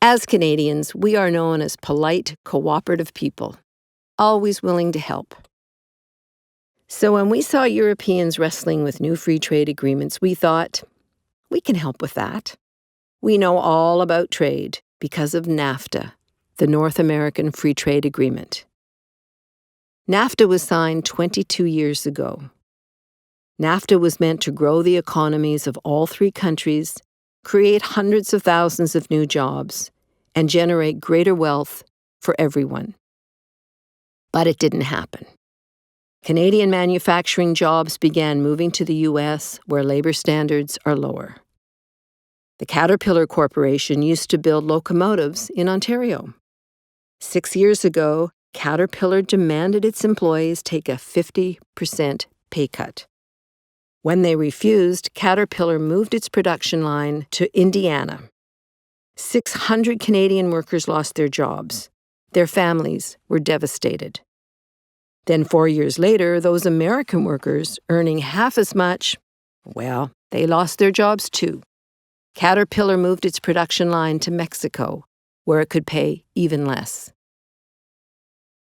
As Canadians, we are known as polite, cooperative people, always willing to help. So when we saw Europeans wrestling with new free trade agreements, we thought, we can help with that. We know all about trade because of NAFTA, the North American Free Trade Agreement. NAFTA was signed 22 years ago. NAFTA was meant to grow the economies of all three countries, create hundreds of thousands of new jobs, and generate greater wealth for everyone. But it didn't happen. Canadian manufacturing jobs began moving to the U.S., where labor standards are lower. The Caterpillar Corporation used to build locomotives in Ontario. 6 years ago, Caterpillar demanded its employees take a 50% pay cut. When they refused, Caterpillar moved its production line to Indiana. 600 Canadian workers lost their jobs. Their families were devastated. Then 4 years later, those American workers earning half as much, well, they lost their jobs too. Caterpillar moved its production line to Mexico, where it could pay even less.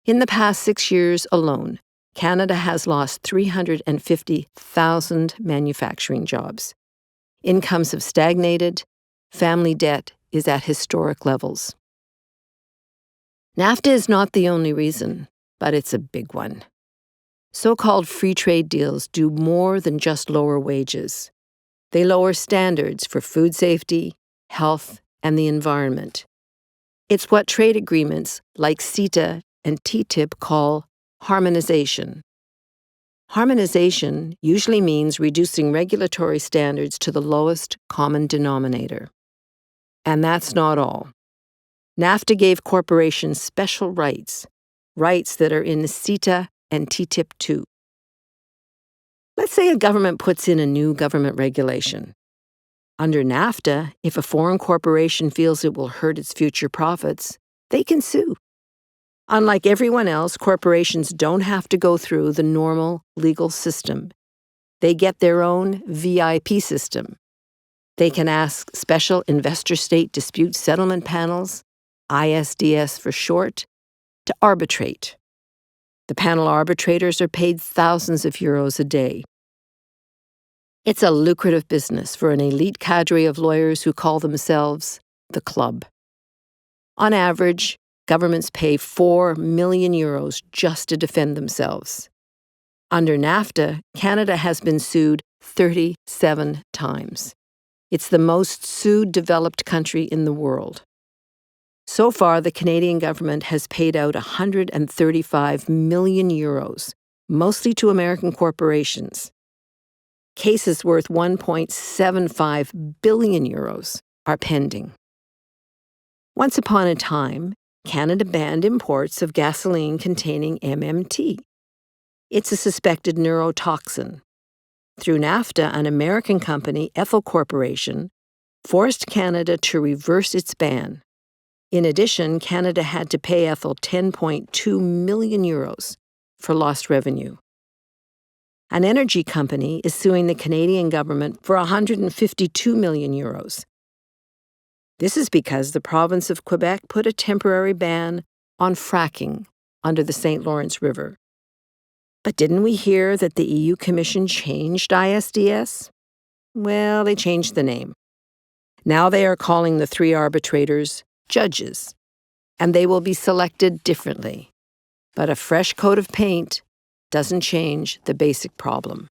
In the past 6 years alone, Canada has lost 350,000 manufacturing jobs. Incomes have stagnated. Family debt is at historic levels. NAFTA is not the only reason, but it's a big one. So-called free trade deals do more than just lower wages. They lower standards for food safety, health, and the environment. It's what trade agreements like CETA and TTIP call harmonization. Harmonization usually means reducing regulatory standards to the lowest common denominator. And that's not all. NAFTA gave corporations special rights that are in CETA and TTIP too. Let's say a government puts in a new government regulation. Under NAFTA, if a foreign corporation feels it will hurt its future profits, they can sue. Unlike everyone else, corporations don't have to go through the normal legal system. They get their own VIP system. They can ask special investor-state dispute settlement panels, ISDS for short, to arbitrate. The panel arbitrators are paid thousands of euros a day. It's a lucrative business for an elite cadre of lawyers who call themselves the club. On average, governments pay 4 million euros just to defend themselves. Under NAFTA, Canada has been sued 37 times. It's the most sued developed country in the world. So far, the Canadian government has paid out 135 million euros, mostly to American corporations. Cases worth 1.75 billion euros are pending. Once upon a time, Canada banned imports of gasoline containing MMT. It's a suspected neurotoxin. Through NAFTA, an American company, Ethel Corporation, forced Canada to reverse its ban. In addition, Canada had to pay Ethel 10.2 million euros for lost revenue. An energy company is suing the Canadian government for 152 million euros. This is because the province of Quebec put a temporary ban on fracking under the St. Lawrence River. But didn't we hear that the EU Commission changed ISDS? Well, they changed the name. Now they are calling the 3 arbitrators judges, and they will be selected differently. But a fresh coat of paint doesn't change the basic problem.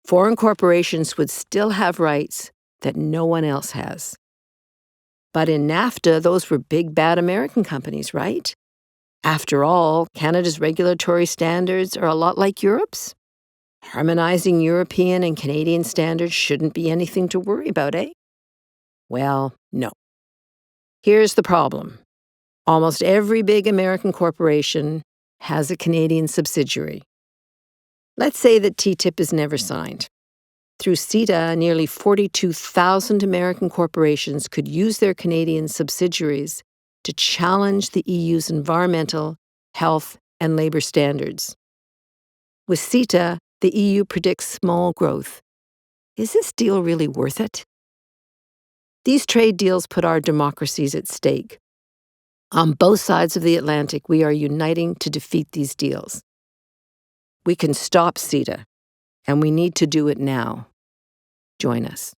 Foreign corporations would still have rights that no one else has. But in NAFTA, those were big, bad American companies, right? After all, Canada's regulatory standards are a lot like Europe's. Harmonizing European and Canadian standards shouldn't be anything to worry about, eh? Well, no. Here's the problem. Almost every big American corporation has a Canadian subsidiary. Let's say that TTIP is never signed. Through CETA, nearly 42,000 American corporations could use their Canadian subsidiaries to challenge the EU's environmental, health, and labor standards. With CETA, the EU predicts small growth. Is this deal really worth it? These trade deals put our democracies at stake. On both sides of the Atlantic, we are uniting to defeat these deals. We can stop CETA, and we need to do it now. Join us.